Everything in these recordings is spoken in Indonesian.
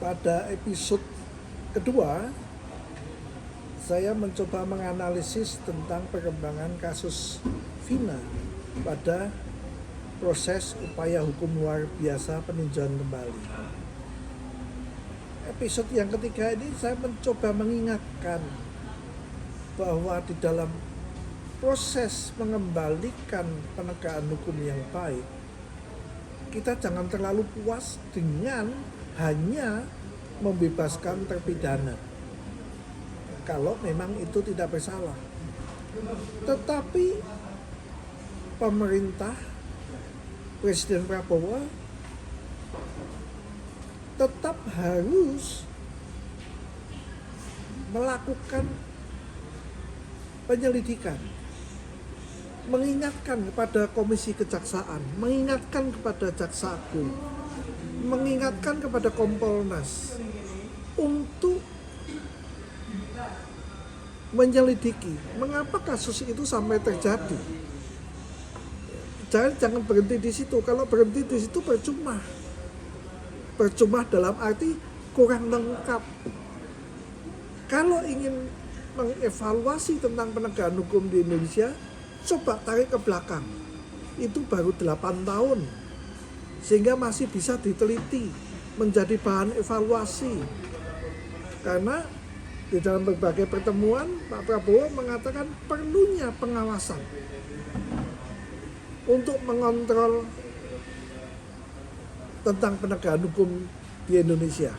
Pada episode kedua, saya mencoba menganalisis tentang perkembangan kasus Vina pada proses upaya hukum luar biasa peninjauan kembali. Episode yang ketiga ini saya mencoba mengingatkan bahwa di dalam proses mengembalikan penegakan hukum yang baik, kita jangan terlalu puas dengan hanya membebaskan terpidana kalau memang itu tidak bersalah. Tetapi pemerintah, Presiden Prabowo tetap harus melakukan penyelidikan, mengingatkan kepada Komisi Kejaksaan, mengingatkan kepada Jaksa Agung, mengingatkan kepada Kompolnas untuk menyelidiki mengapa kasus itu sampai terjadi. Jangan berhenti di situ. Kalau berhenti di situ percuma. Percuma dalam arti kurang lengkap. Kalau ingin mengevaluasi tentang penegakan hukum di Indonesia, coba tarik ke belakang. Itu baru 8 tahun. Sehingga masih bisa diteliti, menjadi bahan evaluasi. Karena di dalam berbagai pertemuan, Pak Prabowo mengatakan perlunya pengawasan untuk mengontrol tentang penegakan hukum di Indonesia.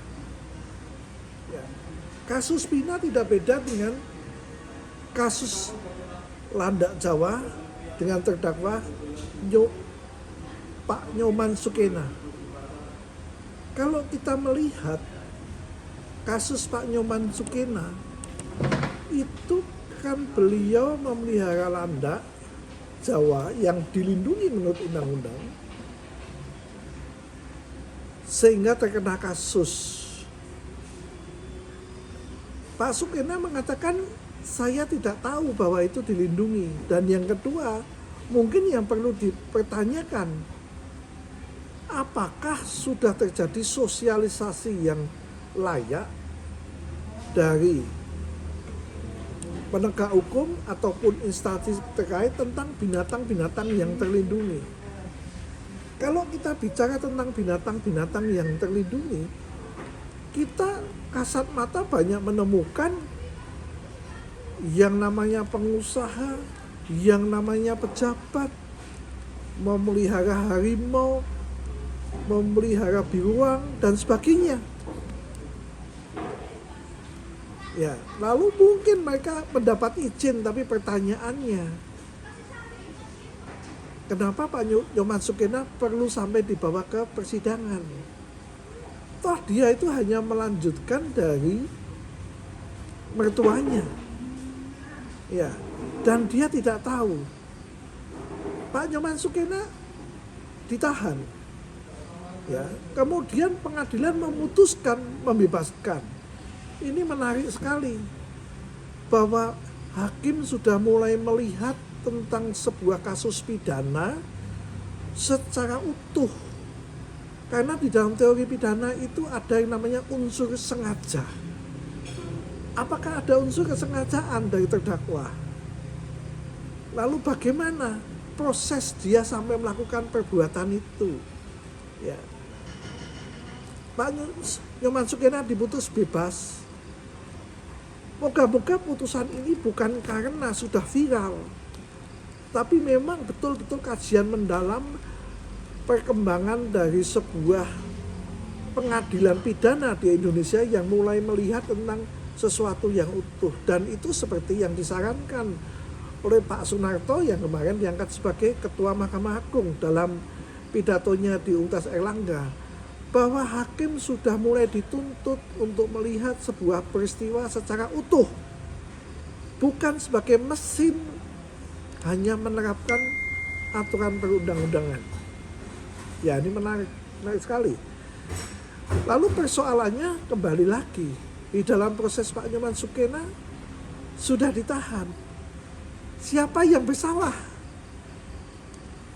Ya. Kasus Vina tidak beda dengan kasus Landak Jawa dengan terdakwa Pak Nyoman Sukena. Kalau kita melihat kasus Pak Nyoman Sukena, itu kan beliau memelihara landak Jawa yang dilindungi menurut undang-undang sehingga terkena kasus. Pak Sukena mengatakan saya tidak tahu bahwa itu dilindungi. Dan yang kedua, mungkin yang perlu dipertanyakan, apakah sudah terjadi sosialisasi yang layak dari penegak hukum ataupun instansi terkait tentang binatang-binatang yang terlindungi. Kalau kita bicara tentang binatang-binatang yang terlindungi, kita kasat mata banyak menemukan yang namanya pengusaha, yang namanya pejabat memelihara harimau, memelihara biruang dan sebagainya. Ya, lalu mungkin mereka mendapat izin, tapi pertanyaannya, kenapa Pak Nyoman Sukena perlu sampai dibawa ke persidangan? Toh dia itu hanya melanjutkan dari mertuanya. Ya, dan dia tidak tahu. Pak Nyoman Sukena ditahan. Ya, kemudian pengadilan memutuskan membebaskan. Ini menarik sekali bahwa hakim sudah mulai melihat tentang sebuah kasus pidana secara utuh. Karena di dalam teori pidana itu ada yang namanya unsur sengaja. Apakah ada unsur kesengajaan dari terdakwa? Lalu bagaimana proses dia sampai melakukan perbuatan itu? Ya. Pak Nyoman Sukena diputus bebas. Moga-moga putusan ini bukan karena sudah viral, tapi memang betul-betul kajian mendalam perkembangan dari sebuah pengadilan pidana di Indonesia yang mulai melihat tentang sesuatu yang utuh. Dan itu seperti yang disarankan oleh Pak Sunarto yang kemarin diangkat sebagai Ketua Mahkamah Agung dalam pidatonya di Universitas Airlangga, bahwa hakim sudah mulai dituntut untuk melihat sebuah peristiwa secara utuh, bukan sebagai mesin hanya menerapkan aturan perundang-undangan. Ya, ini menarik sekali. Lalu persoalannya kembali lagi, di dalam proses Pak Nyoman Sukena sudah ditahan. Siapa yang bersalah?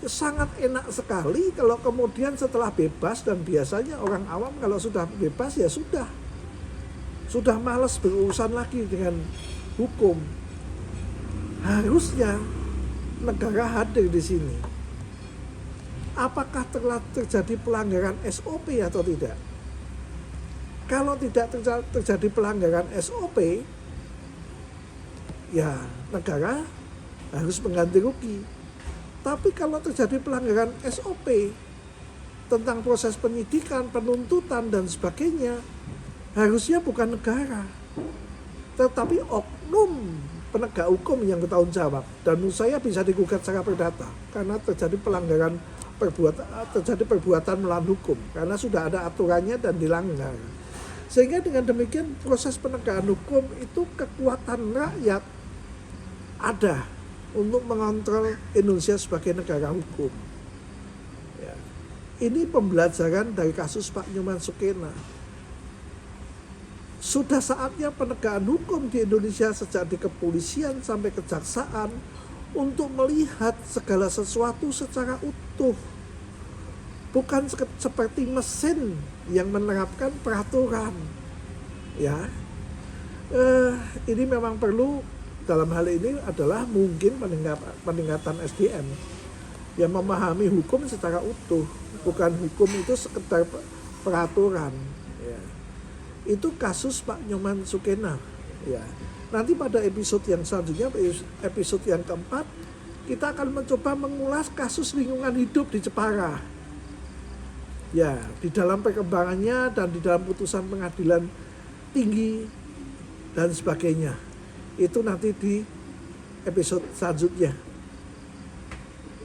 sangat enak sekali kalau kemudian setelah bebas, dan biasanya orang awam kalau sudah bebas ya sudah malas berurusan lagi dengan hukum. Harusnya negara hadir di sini. Apakah telah terjadi pelanggaran SOP atau tidak? Kalau tidak terjadi pelanggaran SOP, ya negara harus mengganti rugi. Tapi kalau terjadi pelanggaran SOP tentang proses penyidikan, penuntutan, dan sebagainya, harusnya bukan negara, tetapi oknum penegak hukum yang bertanggung jawab. Dan menurut saya bisa digugat secara perdata karena terjadi perbuatan melawan hukum, karena sudah ada aturannya dan dilanggar. Sehingga dengan demikian proses penegakan hukum itu kekuatan rakyat ada untuk mengontrol Indonesia sebagai negara hukum. Ya. Ini pembelajaran dari kasus Pak Nyoman Sukena. Sudah saatnya penegakan hukum di Indonesia, sejak di kepolisian sampai kejaksaan, untuk melihat segala sesuatu secara utuh. Bukan seperti mesin yang menerapkan peraturan. Ya, ini memang perlu. Dalam hal ini adalah mungkin peningkatan SDM yang memahami hukum secara utuh, bukan hukum itu sekedar peraturan. Ya. Itu kasus Pak Nyoman Sukena. Ya. Nanti pada episode yang selanjutnya, episode yang keempat, kita akan mencoba mengulas kasus lingkungan hidup di Jepara. Ya, di dalam perkembangannya dan di dalam putusan pengadilan tinggi dan sebagainya. Itu nanti di episode selanjutnya.